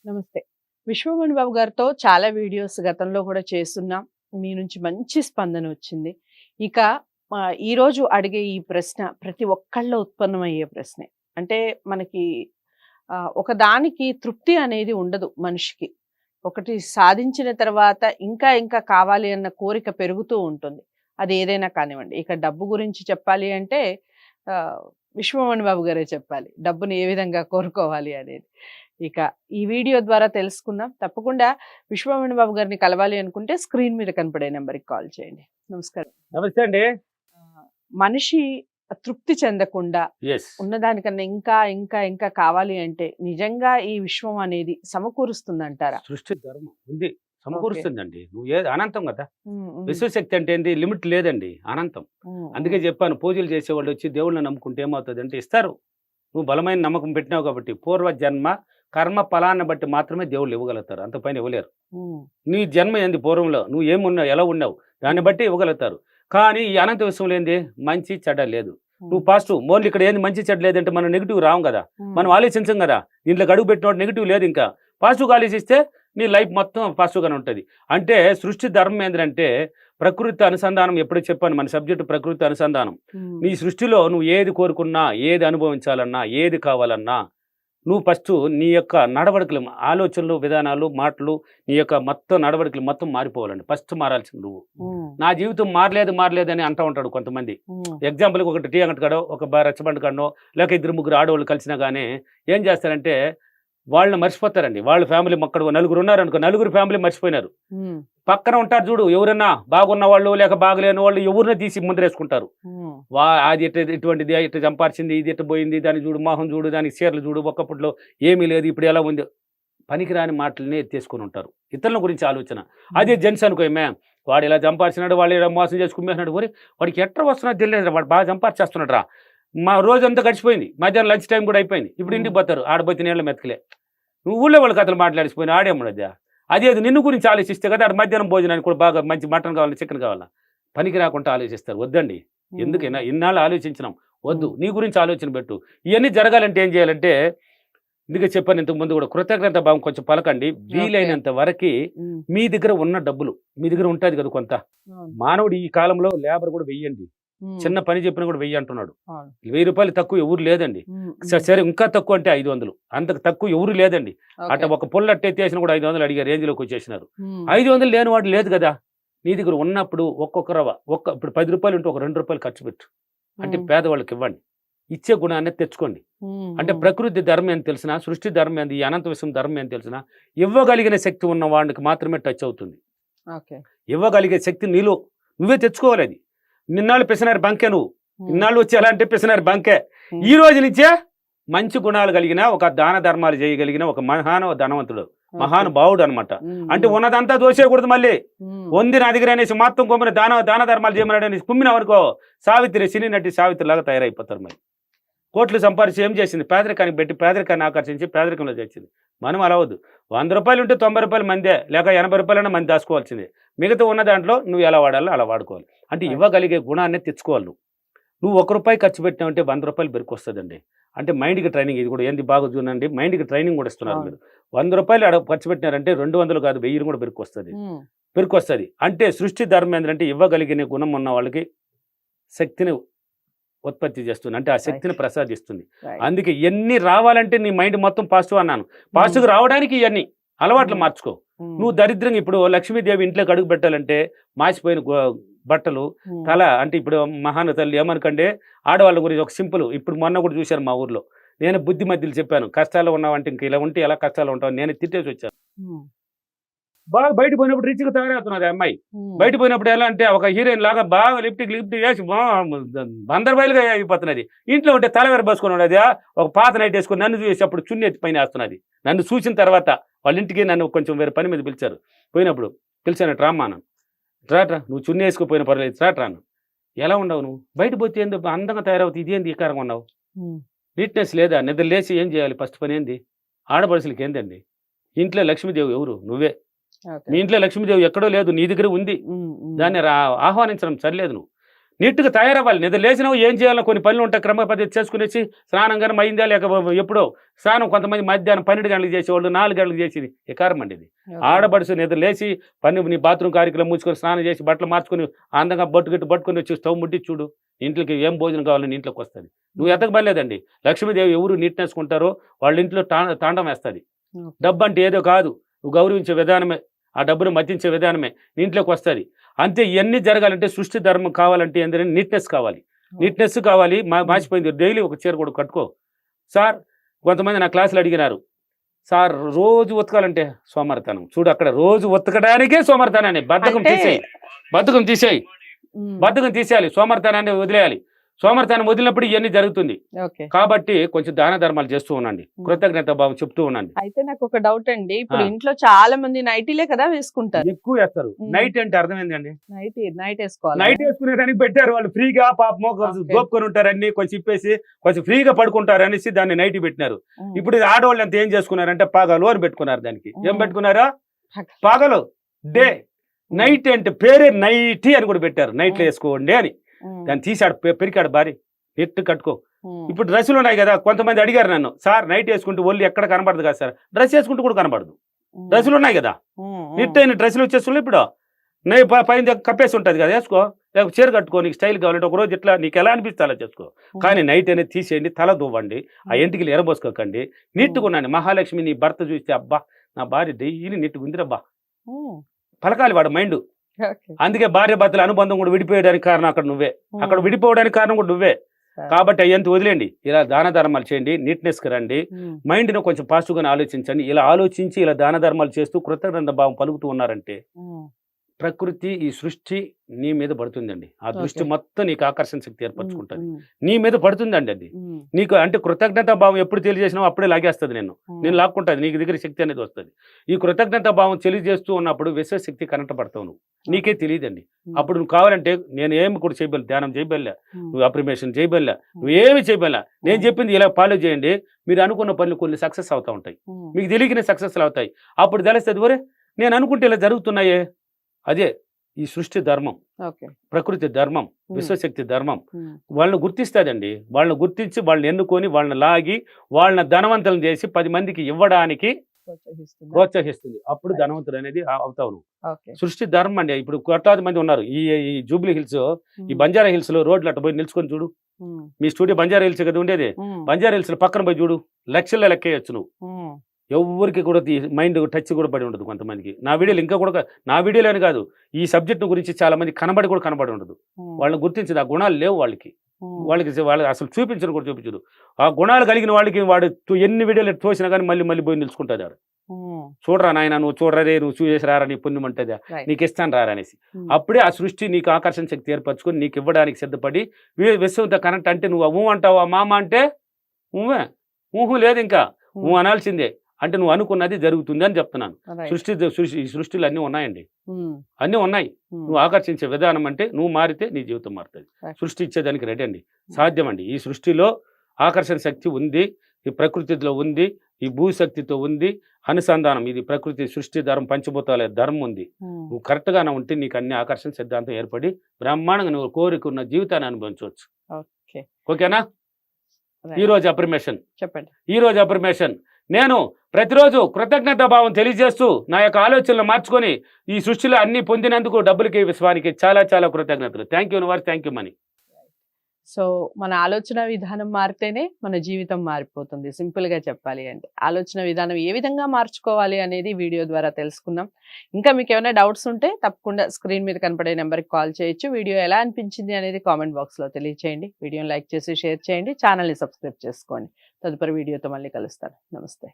నమస్తే. విశ్వమణి బాబు గారితో చాలా వీడియోస్ గతంలో కూడా చేస్తున్నాం. మీ నుంచి మంచి స్పందన వచ్చింది. ఇక ఈరోజు అడిగే ఈ ప్రశ్న ప్రతి ఒక్కళ్ళలో ఉత్పన్నమయ్యే ప్రశ్నే. అంటే మనకి ఒకదానికి తృప్తి అనేది ఉండదు మనిషికి. ఒకటి సాధించిన తర్వాత ఇంకా ఇంకా కావాలి అన్న కోరిక పెరుగుతూ ఉంటుంది. అది ఏదైనా కానివ్వండి. ఇక డబ్బు గురించి చెప్పాలి అంటే ఆహ్, విశ్వమణి బాబు గారే చెప్పాలి. డబ్బుని ఏ విధంగా కోరుకోవాలి అనేది. ఇక ఈ వీడియో ద్వారా తెలుసుకుందాం. తప్పకుండా విశ్వమణి బాబు గారిని కలవాలి అనుకుంటే స్క్రీన్ మీద కనపడే నెంబర్‌కి కాల్ చేయండి. నమస్కారం. నమస్తే అండి. మనిషి తృప్తి చెందకుండా యెస్. ఉన్నదానికన్నా ఇంకా ఇంకా ఇంకా కావాలి అంటే నిజంగా ఈ విశ్వం అనేది సమకూరుస్తుందంటారా? సృష్టి ధర్మం ఉంది. సమకూరుస్తుందండి. నువ్వు ఏది అనంతం కదా! హ్మ్. హ్మ్. విశ్వశక్తి అంటే ఏంది? లిమిట్ లేదండి. అనంతం. హ్మ్. అందుకే చెప్పాను, పూజలు చేసేవాళ్ళు వచ్చి దేవుళ్ళని నమ్ముకుంటే ఏమవుతదంటే ఇస్తారు. నువ్వు బలమైన నమ్మకం పెట్టినావు కాబట్టి పూర్వ జన్మ కర్మ ఫలాన్ని బట్టి మాత్రమే దేవుళ్ళు ఇవ్వగలుగుతారు. అంత పైన ఇవ్వలేరు. హ్మ్. నీ జన్మ ఏంది పూర్వంలో? నువ్వు ఏమున్నావు? ఎలా ఉన్నావు? దాన్ని బట్టి ఇవ్వగలుగుతారు. కానీ ఈ అనంత విశ్వంలో ఏంది? మంచి చెడ్డ లేదు. నువ్వు పాజిటివ్ మోన్లు ఇక్కడ ఏంది మంచి చెడ్డ లేదంటే మనం నెగిటివ్ రావు కదా! మనం ఆలోచించం కదా! దీంట్లోకి అడుగు పెట్టినోడు నెగిటివ్ లేదు ఇంకా. పాజిటివ్‌గా ఆలోచిస్తే నీ లైఫ్ మొత్తం పాజిటివ్‌గానే ఉంటది. అంటే సృష్టి ధర్మం ఏందంటే ప్రకృతి అనుసంధానం. ఎప్పుడో చెప్పాను మన సబ్జెక్ట్ ప్రకృతి అనుసంధానం. నీ సృష్టిలో నువ్వు ఏది కోరుకున్నా, ఏది అనుభవించాలన్నా, ఏది కావాలన్నా నువ్వు ఫస్టు నీ యొక్క నడవడికలు, ఆలోచనలు, విధానాలు, మాటలు, నీ యొక్క మొత్తం నడవడికలు మొత్తం మారిపోవాలండి. ఫస్ట్ మారాల్సింది నువ్వు. నా జీవితం మారలేదు అని అంటూ ఉంటాడు కొంతమంది. ఎగ్జాంపుల్‌కి ఒకటి టీ అంగడి కాడో, ఒక రచ్చబండ కాడనో, లేక ఇద్దరు ముగ్గురు ఆడవాళ్ళు కలిసినా గానీ ఏం చేస్తారంటే వాళ్ళని మర్చిపోతారండి. వాళ్ళ ఫ్యామిలీ మొక్కడు నలుగురు ఉన్నారనుకో, నలుగురు ఫ్యామిలీ మర్చిపోయినారు. పక్కన ఉంటారు చూడు, ఎవరన్నా బాగున్న వాళ్ళు లేక బాగలేని వాళ్ళు ఎవరినో తీసి ముందరేసుకుంటారు. అది ఇటువంటిది ఇట్లా చంపార్చింది, ఇది ఇట్ట పోయింది, దాన్ని చూడు, మొహం చూడు, దానికి చీరలు చూడు, ఒక్కప్పట్లో ఏమీ లేదు, ఇప్పుడు ఎలా ఉంది, పనికిరాని మాటలనే ఎత్తేసుకొని ఉంటారు. ఇతరుల గురించి ఆలోచన. అదే జెంట్స్ అనుకో, వాడు ఇలా చంపార్చినాడు, వాళ్ళు ఇలా మోసం చేసుకునేసినాడు, వాడికి ఎట్లా వస్తున్నది తెలియదు, వాడు బాగా చంపార్చేస్తున్నాడు రా. మా రోజంతా గడిచిపోయింది, మధ్యాహ్నం లంచ్ టైం కూడా అయిపోయింది, ఇప్పుడు ఇంటికి పోతారు, ఆడపోతే నీళ్ళ మెతకలే. నువ్వు ఊళ్ళో వాళ్ళ కథలు మాట్లాడిపోయినా ఆడేమ్మడద్దా. అది నిన్ను గురించి ఆలోచిస్తే కదా ఆడ మధ్యాహ్నం భోజనానికి కూడా బాగా మంచి మటన్ కావాలి, చికెన్ కావాలా, పనికి రాకుండా ఆలోచిస్తారు. వద్దండి. ఎందుకైనా ఇన్నాళ్ళు ఆలోచించినాం, వద్దు. నీ గురించి ఆలోచన పెట్టు. ఇవన్నీ జరగాలంటే ఏం చేయాలంటే, ఇందుకే చెప్పాను ఇంతకు ముందు కూడా, కృతజ్ఞత భావం కొంచెం పలకండి. వీలైనంత వరకు మీ దగ్గర ఉన్న డబ్బులు మీ దగ్గర ఉంటుంది కదా కొంత. మానవుడు ఈ కాలంలో లేబర్ కూడా వెయ్యండి, చిన్న పని చెప్పినా కూడా 1000 అంటున్నాడు. 1000 రూపాయలు తక్కువ ఎవరు లేదండి. సరే ఇంకా తక్కువ అంటే 500, అంతకు తక్కువ ఎవరు లేదండి. అట్ట ఒక పుల్ల అట్టేసిన కూడా 500 అడిగే రేంజ్లోకి వచ్చేసినారు. 500 లేని వాడు లేదు కదా. నీ దగ్గర ఉన్నప్పుడు ఒక్కొక్క రవ్వ ఇప్పుడు 10 రూపాయలు ఉంటే ఒక 2 రూపాయలు ఖర్చు పెట్టు, అంటే పేదవాళ్ళకి ఇవ్వండి. ఇచ్చే గుణాన్ని తెచ్చుకోండి. అంటే ప్రకృతి ధర్మం అని తెలిసినా, సృష్టి ధర్మం ఏంది, ఈ అనంత విషయం ధర్మం అని తెలిసినా, ఇవ్వగలిగిన శక్తి ఉన్న వాడికి మాత్రమే టచ్ అవుతుంది. ఇవ్వగలిగే శక్తి నీలో నువ్వే తెచ్చుకోవాలి. అది నిన్నాళ్ళు పిసినారు బంకే, నువ్వు ఇన్నాళ్ళు వచ్చి ఎలా అంటే పిసినారు బంకే. ఈ రోజు నుంచే మంచి గుణాలు కలిగిన, ఒక దాన ధర్మాలు చేయగలిగిన ఒక ధనవంతుడు, మహానుభావుడు అనమాట. అంటే ఉన్నదంతా దోసేయకూడదు, మళ్ళీ ఉంది నా దగ్గర అనేసి మొత్తం కొమ్మిన దాన ధర్మాలు చేయమన్నాడు అనేసి కుమ్మిన వరకు సావిత్రి, సినీ నటి సావిత్రి లాగా తయారైపోతారు. మరి కోట్లు సంపాదించి ఏం చేసింది? పేదరికానికి పెట్టి పేదరికాన్ని ఆకర్షించి పేదరికంలో తెచ్చింది. మనం అలా వద్దు. 100 రూపాయలు ఉంటే 90 రూపాయలు మందే, లేక 80 రూపాయలైనా మంది దాచుకోవాల్సిందే. మిగతా ఉన్న దాంట్లో నువ్వు ఎలా వాడాలో అలా వాడుకోవాలి. అంటే ఇవ్వగలిగే గుణాన్ని తెచ్చుకోవాలి. నువ్వు 1 రూపాయి ఖర్చు పెట్టినావంటే 100 రూపాయలు బెరికి వస్తుందండి. అంటే మైండ్కి ట్రైనింగ్. ఇది కూడా ఏంది బాగా చూడండి, మైండ్కి ట్రైనింగ్ కూడా ఇస్తున్నారు మీరు. 100 రూపాయలు ఖర్చు పెట్టినారంటే 200 కాదు 1000 కూడా బెరికి వస్తుంది. అంటే సృష్టి ధర్మం ఏంటంటే ఇవ్వగలిగిన గుణం ఉన్న వాళ్ళకి శక్తిని ఉత్పత్తి చేస్తుంది, అంటే ఆ శక్తిని ప్రసాదిస్తుంది. అందుకే ఇవన్నీ రావాలంటే నీ మైండ్ మొత్తం పాజిటివ్ అన్నాను. పాజిటివ్ రావడానికి ఇవన్నీ అలవాట్లు మార్చుకో. నువ్వు దరిద్రంగా ఇప్పుడు లక్ష్మీదేవి ఇంట్లోకి అడుగు పెట్టాలంటే మాసిపోయిన బట్టలు, తల, అంటే ఇప్పుడు మహాన తల్లి ఏమనుకంటే ఆడవాళ్ళ గురించి ఒక సింపుల్, ఇప్పుడు మొన్న కూడా చూశారు మా ఊర్లో. నేను బుద్ధి మధ్యలో చెప్పాను, కష్టాలు ఉన్నావంటే ఇంక ఇలా ఉంటే ఎలా కష్టాలు ఉంటావు, నేను తిట్టేసి వచ్చాను. బాగా బయట పోయినప్పుడు రిచ్గా తయారవుతున్నది అమ్మాయి. బయట పోయినప్పుడు ఎలా అంటే ఒక హీరోయిన్ లాగా బాగా లిఫ్ట్ వేసి బందర్బాయిలుగా అయిపోతున్నది. ఇంట్లో ఉంటే తలవేర పోసుకొని ఉన్నది, ఒక పాత నైట్ వేసుకొని నన్ను చూసి అప్పుడు చున్ని ఎత్తి పైన వేస్తున్నది. నన్ను చూసిన తర్వాత వాళ్ళ ఇంటికి నన్ను కొంచెం వేరే పని మీద పిలిచారు. పోయినప్పుడు పిలిచాను, రామ్మాను రాట్రా, నువ్వు చున్ని వేసుకుపోయిన పర్లేదు రాట్రాను. ఎలా ఉండవు నువ్వు? బయట పోతే ఏంది అందంగా తయారవుతుంది, ఇదేంది ఈ కారంగా ఉన్నావు, నీట్నెస్ లేదా? నిద్ర లేచి ఏం చేయాలి? ఫస్ట్ పని ఏంది? ఆడపడుచులకి ఏందండి? ఇంట్లో లక్ష్మీదేవి ఎవరు? నువ్వే. మీ ఇంట్లో లక్ష్మీదేవి ఎక్కడో లేదు, నీ దగ్గర ఉంది. దాన్ని ఆహ్వానించడం సరిలేదు. నీట్గా తయారవ్వాలి. నిద్ర లేచినావు ఏం చేయాలో కొన్ని పనులు ఉంటాయి, క్రమ పద్ధతి చేసుకునేసి స్నానం కానీ అయిందా లేక ఎప్పుడో స్నానం కొంతమంది మధ్యాహ్నం 12 గంటలకు చేసేవాళ్ళు 4 గంటలకు చేసేది ఎకారం అండి ఇది. ఆడబడుసు నిద్ర లేచి నీ బాత్రూమ్ కార్యక్రమం మూసుకొని స్నానం చేసి బట్టలు మార్చుకొని అందంగా బొట్టు పట్టుకొని వచ్చి స్టవ్ ముట్టి చూడు, ఇంట్లోకి ఏం భోజనం కావాలని ఇంట్లోకి వస్తుంది. నువ్వు ఎతకబడలేదండి. లక్ష్మీదేవి ఎవరు నీట్నెస్ ఉంటారో వాళ్ళ ఇంట్లో తాండం వేస్తుంది. డబ్బు అంటే ఏదో కాదు, నువ్వు గౌరవించే విధానమే, ఆ డబ్బును మతించే విధానమే నీ ఇంట్లోకి వస్తుంది. అంతే. ఇవన్నీ జరగాలంటే సృష్టి ధర్మం కావాలంటే ఏంటంటే నీట్నెస్ కావాలి. నీట్నెస్ కావాలి. మాసిపోయింది. డైలీ ఒక చీర కూడా కట్టుకో సార్. కొంతమంది నా క్లాసులు అడిగినారు, సార్ రోజు ఉతకాలంటే సోమరితనం. చూడు అక్కడ రోజు ఉతకడానికే సోమరితనాన్ని. బద్ధకం తీసేయి. బద్ధకం తీసేయాలి, సోమరితనాన్ని వదిలేయాలి. సోమరితనం వదిలినప్పుడు ఇవన్నీ జరుగుతుంది. కాబట్టి కొంచెం దాన ధర్మాలు చేస్తూ ఉండండి, కృతజ్ఞత భావం చెప్తూ ఉండండి. అయితే నాకు ఒక డౌట్ అండి, ఇప్పుడు ఇంట్లో చాలా మంది నైటీలే కదా వేసుకుంటారు, ఎక్కువ వేస్తారు. నైట్ అంటే అర్థమైందండి, నైట్ వేసుకోవాలి. నైట్ వేసుకునేదానికి పెట్టారు వాళ్ళు ఫ్రీగా. పాపమో గోపుకొని ఉంటారు, అన్ని కొంచెం ఇప్పేసి కొంచెం ఫ్రీగా పడుకుంటారు అనేసి దాన్ని నైటీ పెట్టినారు. ఇప్పుడు ఆడవాళ్ళు అంతా ఏం చేసుకున్నారంటే పగలు అని పెట్టుకున్నారు. దానికి ఏం పెట్టుకున్నారా? పగలు, డే. నైట్ అంటే పేరే నైటీ అని కూడా పెట్టారు. నైట్లో వేసుకోండి అని. దాన్ని తీసాడు, పెరికాడు భారీ నెట్ కట్టుకో. ఇప్పుడు డ్రెస్సులు ఉన్నాయి కదా, కొంతమంది అడిగారు నన్ను, సార్ నైట్ వేసుకుంటూ ఒళ్ళు ఎక్కడ కనబడదు కదా సార్. డ్రెస్ వేసుకుంటూ కూడా కనబడదు. డ్రెస్సులు ఉన్నాయి కదా, నెట్ అయిన డ్రెస్సులు వచ్చేస్తున్నాయి. ఇప్పుడు పైన కప్పేసి ఉంటుంది కదా, వేసుకో. చీర కట్టుకో, నీకు స్టైల్ కావాలంటే ఒక రోజు ఇట్లా నీకు ఎలా అనిపిస్తే అలా చేసుకో. కానీ నైట్ అనేది తీసేయండి, తల దువ్వండి, ఆ ఇంటికి ఎరబోసుకోకండి, నీట్గా ఉండండి. మహాలక్ష్మి నీ భర్త చూస్తే అబ్బా నా భార్య డైలీ నీట్గా ఉందిరబ్బా పలకాలి వాడు మైండ్. అందుకే భార్య భర్తల అనుబంధం కూడా విడిపోయడానికి కారణం అక్కడ నువ్వే, అక్కడ విడిపోవడానికి కారణం కూడా నువ్వే. కాబట్టి అయ్యంత వదిలేండి, ఇలా దాన ధర్మాలు చేయండి, నీట్నెస్కి రండి, మైండ్ను కొంచెం పాజిటివ్గానే ఆలోచించండి. ఇలా ఆలోచించి ఇలా దాన ధర్మాలు చేస్తూ కృతజ్ఞత భావం పలుకుతూ ఉన్నారంటే ప్రకృతి, ఈ సృష్టి నీ మీద పడుతుందండి. ఆ దృష్టి మొత్తం నీకు ఆకర్షణ శక్తి ఏర్పరచుకుంటుంది, నీ మీద పడుతుందండి. అది నీకు అంటే కృతజ్ఞత భావం ఎప్పుడు తెలియజేసినావు అప్పుడే లాగేస్తుంది, నేను లాక్కుంటుంది, నీకు దగ్గర శక్తి అనేది వస్తుంది. ఈ కృతజ్ఞత భావం తెలియజేస్తూ ఉన్నప్పుడు విశ్వశక్తి కనెక్ట్ పడతావు నువ్వు, నీకే తెలియదండి. అప్పుడు నువ్వు కావాలంటే నేను ఏమి కూడా చేయబెల్లా, ధ్యానం చేయబెల్లా, నువ్వు అప్రిమేషన్ చేయబెల్లా, నువ్వు ఏమి చేయబెల్లా. నేను చెప్పింది ఇలా ఫాలో చేయండి, మీరు అనుకున్న పనులు కొన్ని సక్సెస్ అవుతూ ఉంటాయి, మీకు తెలియని సక్సెస్లు అవుతాయి. అప్పుడు తెలుస్తుంది, ఒరే నేను అనుకుంటే ఇలా జరుగుతున్నాయే. అదే ఈ సృష్టి ధర్మం, ప్రకృతి ధర్మం, విశ్వశక్తి ధర్మం. వాళ్ళని గుర్తిస్తుందండి. వాళ్ళని గుర్తించి వాళ్ళని ఎన్నుకొని వాళ్ళని లాగి వాళ్ళని ధనవంతులను చేసి 10 మందికి ఇవ్వడానికి ప్రోత్సహిస్తుంది. అప్పుడు ధనవంతులు అనేది అవుతావు నువ్వు. సృష్టి ధర్మం అండి. ఇప్పుడు కోట్లాది మంది ఉన్నారు ఈ జూబ్లీ హిల్స్, ఈ బంజారా హిల్స్ లో రోడ్లు అట్ట పోయి నిల్చుకొని చూడు. మీ స్టూడియో బంజారా హిల్స్ కదా ఉండేది, బంజారా హిల్స్ లో పక్కన పోయి చూడు, లక్షల్లో లెక్కేయచ్చు నువ్వు. ఎవరికి కూడా మైండ్ టచ్ కూడా పడి ఉండదు. కొంతమందికి నా వీడియోలు ఇంకా కూడా, నా వీడియోలోనే కాదు ఈ సబ్జెక్ట్ గురించి చాలా మంది కనబడి ఉండదు. వాళ్ళని గుర్తించదు, ఆ గుణాలు లేవు వాళ్ళకి అసలు చూపించడం కూడా చూపించదు. ఆ గుణాలు కలిగిన వాళ్ళకి వాడు ఎన్ని వీడియోలు తోసినా కానీ మళ్ళీ పోయి నిలుచుకుంటుంది. వాడు చూడరా నాయన, నువ్వు చూడరే, నువ్వు చూసేసి రారా, నీ పుణ్యం ఉంటుందా, నీకు ఇస్తాను రారా అనేసి. అప్పుడే ఆ సృష్టి నీకు ఆకర్షణ శక్తి ఏర్పరచుకొని నీకు ఇవ్వడానికి సిద్ధపడి విశ్వంతో కనెక్ట్. అంటే నువ్వు ఊహ అంటావా మామ అంటే ఊహ లేదు, ఇంకా నువ్వు అనాల్సిందే. అంటే నువ్వు అనుకున్నది జరుగుతుంది అని చెప్తున్నాను. ఈ సృష్టిలో అన్నీ ఉన్నాయండి, అన్నీ ఉన్నాయి. నువ్వు ఆకర్షించే విధానం అంటే నువ్వు మారితే నీ జీవితం మారుతుంది. సృష్టి ఇచ్చేదానికి రెడీ అండి, సాధ్యం అండి. ఈ సృష్టిలో ఆకర్షణ శక్తి ఉంది, ఈ ప్రకృతిలో ఉంది, ఈ భూశక్తితో ఉంది అనుసంధానం. ఇది ప్రకృతి సృష్టి ధర్మం, పంచభూతాల ధర్మం ఉంది. నువ్వు కరెక్ట్గానే ఉంటే నీకు అన్ని ఆకర్షణ సిద్ధాంతం ఏర్పడి బ్రహ్మాండంగా నువ్వు కోరుకున్న జీవితాన్ని అనుభవించవచ్చు. ఓకేనా? ఈరోజు అప్రిమేషన్ చెప్పండి. ఈరోజు అప్రిమేషన్ నేను ప్రతిరోజు కృతజ్ఞత భావం తెలియజేస్తూ నా యొక్క ఆలోచనలు మార్చుకొని ఈ సృష్టిలో అన్ని పొందినందుకు డబ్బులకి విశ్వానికి చాలా చాలా కృతజ్ఞతలు. Thank you universe, thank you money. So మన ఆలోచన విధానం మారితేనే మన జీవితం మారిపోతుంది. సింపుల్ గా చెప్పాలి అంటే ఆలోచన విధానం ఏ విధంగా మార్చుకోవాలి అనేది వీడియో ద్వారా తెలుసుకున్నాం. ఇంకా మీకు ఏమైనా డౌట్స్ ఉంటే తప్పకుండా స్క్రీన్ మీద కనపడే నెంబర్కి కాల్ చేయొచ్చు. వీడియో ఎలా అనిపించింది అనేది కామెంట్ బాక్స్ లో తెలియచేయండి. వీడియోని లైక్ చేసి షేర్ చేయండి, ఛానల్ని సబ్స్క్రైబ్ చేసుకోండి. తదుపరి వీడియోతో మళ్ళీ కలుస్తాను. నమస్తే.